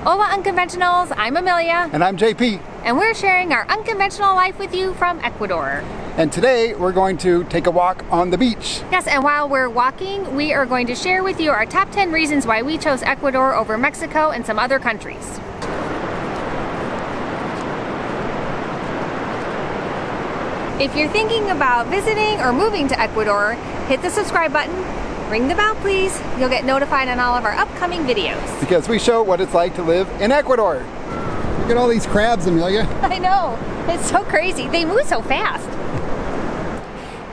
Hola Unconventionals, I'm Amelia. And I'm JP. And we're sharing our unconventional life with you from Ecuador. And today we're going to take a walk on the beach. Yes, and while we're walking, we are going to share with you our top 10 reasons why we chose Ecuador over Mexico and some other countries. If you're thinking about visiting or moving to Ecuador, hit the subscribe button, ring the bell please. You'll get notified on all of our upcoming videos. Because we show what it's like to live in Ecuador. Look at all these crabs, Amelia. I know, it's so crazy. They move so fast.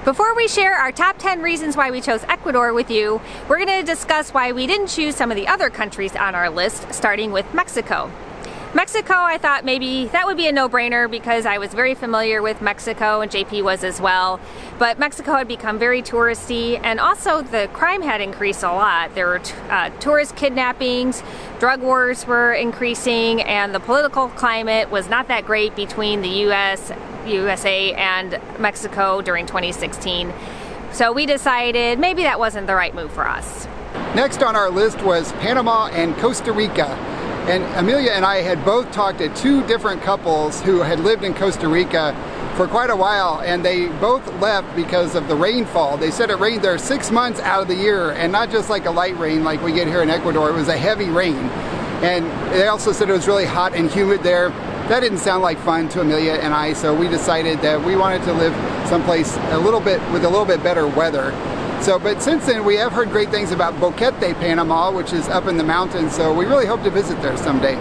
Before we share our top 10 reasons why we chose Ecuador with you, we're going to discuss why we didn't choose some of the other countries on our list, starting with Mexico. Mexico, I thought maybe that would be a no-brainer because I was very familiar with Mexico and JP was as well. But Mexico had become very touristy and also the crime had increased a lot. There were tourist kidnappings, drug wars were increasing, and the political climate was not that great between the USA and Mexico during 2016. So we decided maybe that wasn't the right move for us. Next on our list was Panama and Costa Rica. And Amelia and I had both talked to two different couples who had lived in Costa Rica for quite a while, and they both left because of the rainfall. They said it rained there 6 months out of the year, and not just like a light rain like we get here in Ecuador. It was a heavy rain. And they also said it was really hot and humid there. That didn't sound like fun to Amelia and I, so we decided that we wanted to live someplace with a little bit better weather. But since then, we have heard great things about Boquete, Panama, which is up in the mountains, so we really hope to visit there someday.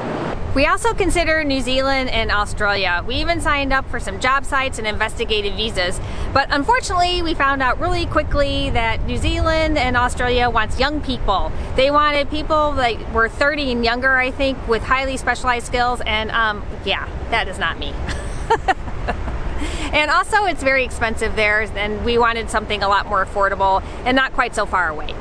We also consider New Zealand and Australia. We even signed up for some job sites and investigated visas, but unfortunately, we found out really quickly that New Zealand and Australia wants young people. They wanted people that were 30 and younger, I think, with highly specialized skills, and yeah, that is not me. And also it's very expensive there, and we wanted something a lot more affordable and not quite so far away.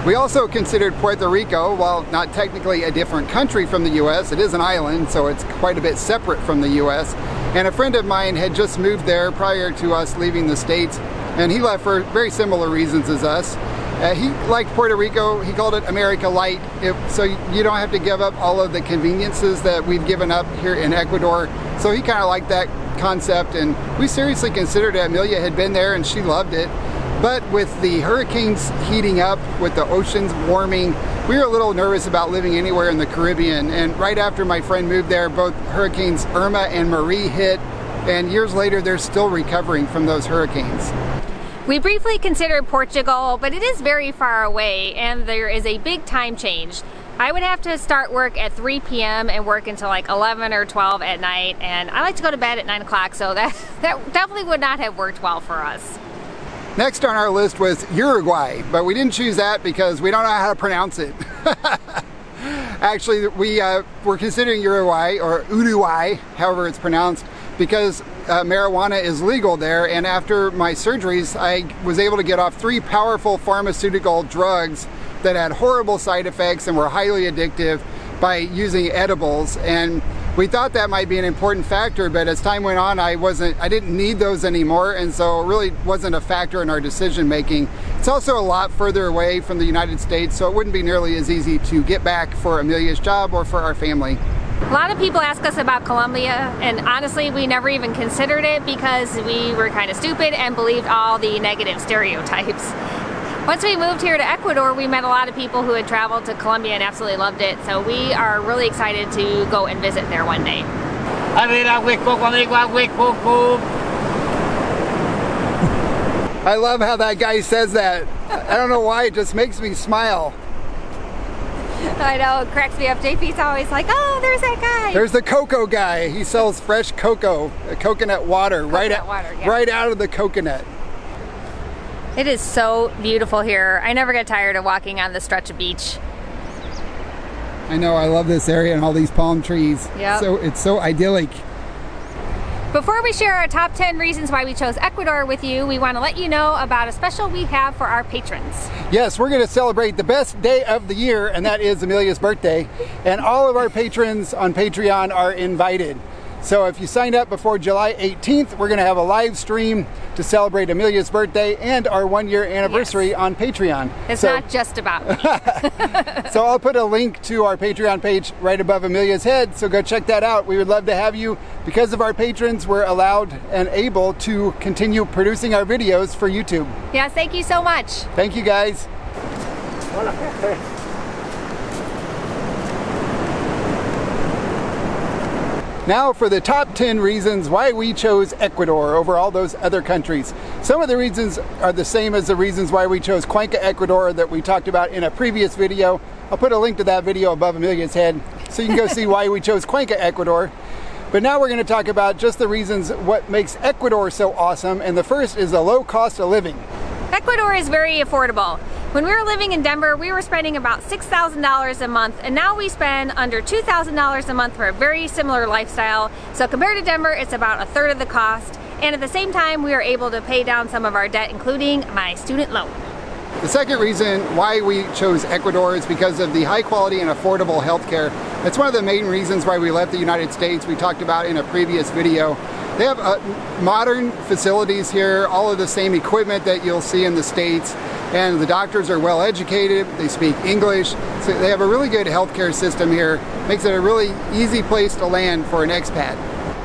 We also considered Puerto Rico. While not technically a different country from the US, it is an island, so it's quite a bit separate from the US. And a friend of mine had just moved there prior to us leaving the States, and he left for very similar reasons as us. He liked Puerto Rico. He called it America Light, so you don't have to give up all of the conveniences that we've given up here in Ecuador. So he kind of liked that concept, and we seriously considered it. Amelia had been there and she loved it, but with the hurricanes heating up, with the oceans warming, we were a little nervous about living anywhere in the Caribbean. And right after my friend moved there, both hurricanes Irma and Marie hit, and years later they're still recovering from those hurricanes. We briefly considered Portugal, but it is very far away and there is a big time change. I would have to start work at 3 p.m. and work until like 11 or 12 at night, and I like to go to bed at 9 o'clock, so that definitely would not have worked well for us. Next on our list was Uruguay, but we didn't choose that because we don't know how to pronounce it. Actually, we were considering Uruguay, or Uruguay, however it's pronounced, because marijuana is legal there, and after my surgeries, I was able to get off 3 powerful pharmaceutical drugs that had horrible side effects and were highly addictive by using edibles. And we thought that might be an important factor, but as time went on, I didn't need those anymore, and so it really wasn't a factor in our decision making. It's also a lot further away from the United States, so it wouldn't be nearly as easy to get back for Amelia's job or for our family. A lot of people ask us about Colombia, and honestly, we never even considered it because we were kind of stupid and believed all the negative stereotypes. Once we moved here to Ecuador, we met a lot of people who had traveled to Colombia and absolutely loved it, so we are really excited to go and visit there one day. I love how that guy says that. I don't know why, it just makes me smile. I know, it cracks me up. JP's always like, oh, there's that guy. There's the cocoa guy. He sells fresh cocoa, coconut water, right out of the coconut. It is so beautiful here. I never get tired of walking on the stretch of beach. I know, I love this area and all these palm trees. Yep. So it's so idyllic. Before we share our top 10 reasons why we chose Ecuador with you, we want to let you know about a special we have for our patrons. Yes, we're going to celebrate the best day of the year, and that is Amelia's birthday. And all of our patrons on Patreon are invited. So if you signed up before July 18th, we're going to have a live stream to celebrate Amelia's birthday and our 1-year anniversary on Patreon. It's not just about me. So I'll put a link to our Patreon page right above Amelia's head, so go check that out. We would love to have you. Because of our patrons, we're allowed and able to continue producing our videos for YouTube. Yes, thank you so much. Thank you guys. Now for the top 10 reasons why we chose Ecuador over all those other countries. Some of the reasons are the same as the reasons why we chose Cuenca, Ecuador that we talked about in a previous video. I'll put a link to that video above Amelia's head so you can go see why we chose Cuenca, Ecuador. But now we're going to talk about just the reasons what makes Ecuador so awesome, and the first is the low cost of living. Ecuador is very affordable. When we were living in Denver, we were spending about $6,000 a month, and now we spend under $2,000 a month for a very similar lifestyle. So compared to Denver, it's about a third of the cost. And at the same time, we are able to pay down some of our debt, including my student loan. The second reason why we chose Ecuador is because of the high quality and affordable healthcare. That's one of the main reasons why we left the United States. We talked about in a previous video. They have modern facilities here, all of the same equipment that you'll see in the States, and the doctors are well educated, they speak English, so they have a really good healthcare system here. Makes it a really easy place to land for an expat.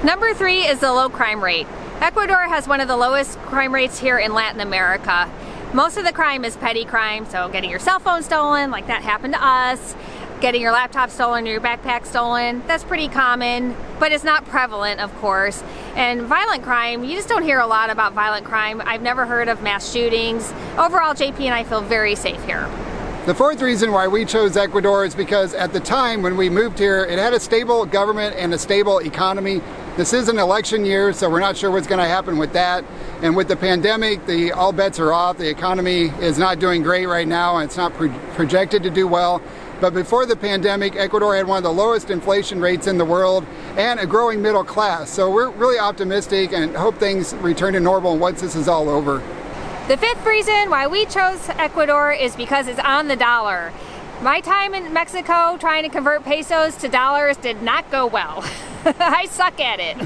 Number 3 is the low crime rate. Ecuador has one of the lowest crime rates here in Latin America. Most of the crime is petty crime, so getting your cell phone stolen, like that happened to us, getting your laptop stolen or your backpack stolen, that's pretty common, but it's not prevalent, of course. And violent crime, you just don't hear a lot about violent crime. I've never heard of mass shootings. Overall, JP and I feel very safe here. The fourth reason why we chose Ecuador is because at the time when we moved here, it had a stable government and a stable economy. This is an election year, so we're not sure what's going to happen with that. And with the pandemic, all bets are off. The economy is not doing great right now, and it's not projected to do well. But before the pandemic, Ecuador had one of the lowest inflation rates in the world and a growing middle class. So we're really optimistic and hope things return to normal once this is all over. The fifth reason why we chose Ecuador is because it's on the dollar. My time in Mexico trying to convert pesos to dollars did not go well. I suck at it.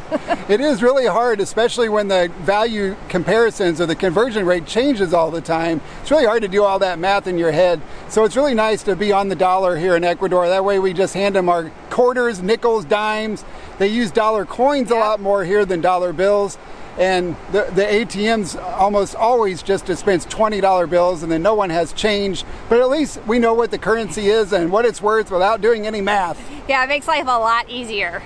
It is really hard, especially when the value comparisons or the conversion rate changes all the time. It's really hard to do all that math in your head. So it's really nice to be on the dollar here in Ecuador. That way we just hand them our quarters, nickels, dimes. They use dollar coins a lot more here than dollar bills. And the ATMs almost always just dispense $20 bills, and then no one has change. But at least we know what the currency is and what it's worth without doing any math. Yeah, it makes life a lot easier.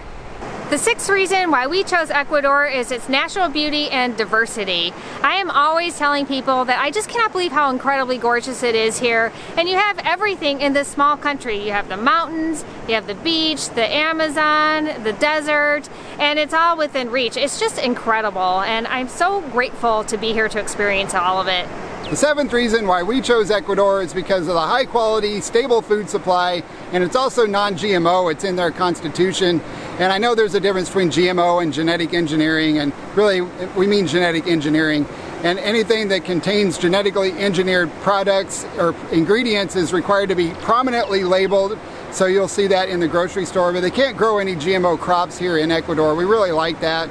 The sixth reason why we chose Ecuador is its natural beauty and diversity. I am always telling people that I just cannot believe how incredibly gorgeous it is here. And you have everything in this small country. You have the mountains, you have the beach, the Amazon, the desert, and it's all within reach. It's just incredible, and I'm so grateful to be here to experience all of it. The seventh reason why we chose Ecuador is because of the high quality, stable food supply, and it's also non-GMO. It's in their constitution. And I know there's a difference between GMO and genetic engineering, and really we mean genetic engineering. And anything that contains genetically engineered products or ingredients is required to be prominently labeled. So you'll see that in the grocery store, but they can't grow any GMO crops here in Ecuador. We really like that,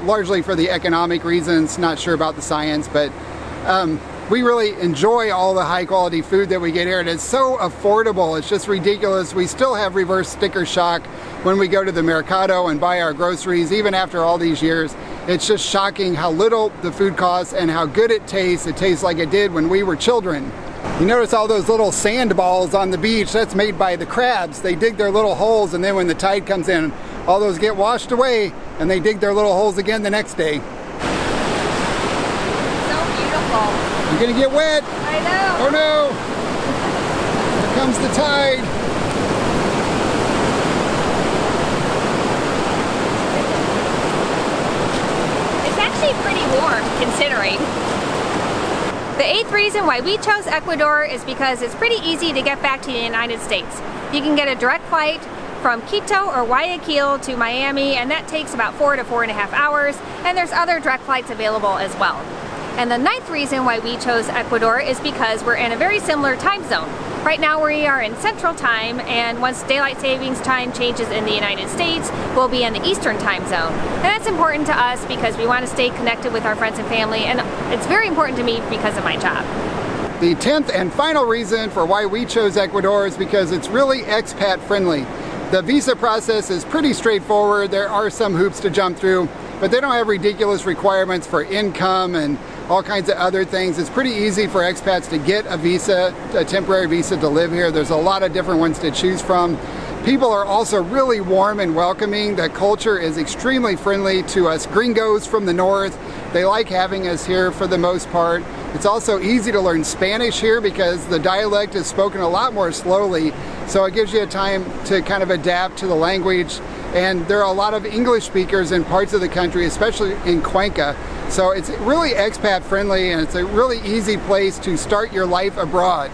largely for the economic reasons. Not sure about the science, but we really enjoy all the high quality food that we get here, and it's so affordable. It's just ridiculous. We still have reverse sticker shock when we go to the mercado and buy our groceries, even after all these years. It's just shocking how little the food costs and how good it tastes. It tastes like it did when we were children. You notice all those little sand balls on the beach? That's made by the crabs. They dig their little holes, and then when the tide comes in, all those get washed away, and they dig their little holes again the next day. So beautiful. You're gonna get wet. I know. Oh no. Here comes the tide. It's actually pretty warm, considering. The eighth reason why we chose Ecuador is because it's pretty easy to get back to the United States. You can get a direct flight from Quito or Guayaquil to Miami, and that takes about 4 to 4.5 hours, and there's other direct flights available as well. And the ninth reason why we chose Ecuador is because we're in a very similar time zone. Right now we are in Central Time, and once daylight savings time changes in the United States, we'll be in the Eastern Time zone. And that's important to us because we want to stay connected with our friends and family, and it's very important to me because of my job. The 10th and final reason for why we chose Ecuador is because it's really expat friendly. The visa process is pretty straightforward. There are some hoops to jump through, but they don't have ridiculous requirements for income and all kinds of other things. It's pretty easy for expats to get a visa, a temporary visa to live here. There's a lot of different ones to choose from. People are also really warm and welcoming. The culture is extremely friendly to us gringos from the north. They like having us here for the most part. It's also easy to learn Spanish here because the dialect is spoken a lot more slowly, so it gives you a time to kind of adapt to the language. And there are a lot of English speakers in parts of the country, especially in Cuenca. So it's really expat friendly, and it's a really easy place to start your life abroad.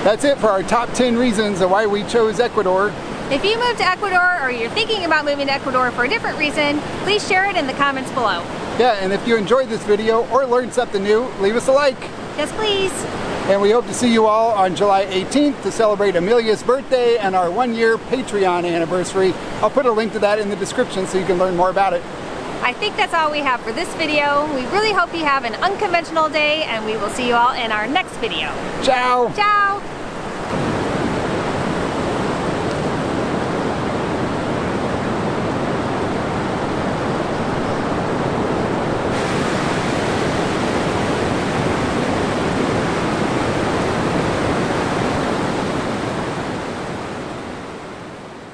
That's it for our top 10 reasons of why we chose Ecuador. If you moved to Ecuador or you're thinking about moving to Ecuador for a different reason, please share it in the comments below. Yeah, and if you enjoyed this video or learned something new, leave us a like. Yes, please. And we hope to see you all on July 18th to celebrate Amelia's birthday and our 1-year Patreon anniversary. I'll put a link to that in the description so you can learn more about it. I think that's all we have for this video. We really hope you have an unconventional day, and we will see you all in our next video. Ciao! Ciao!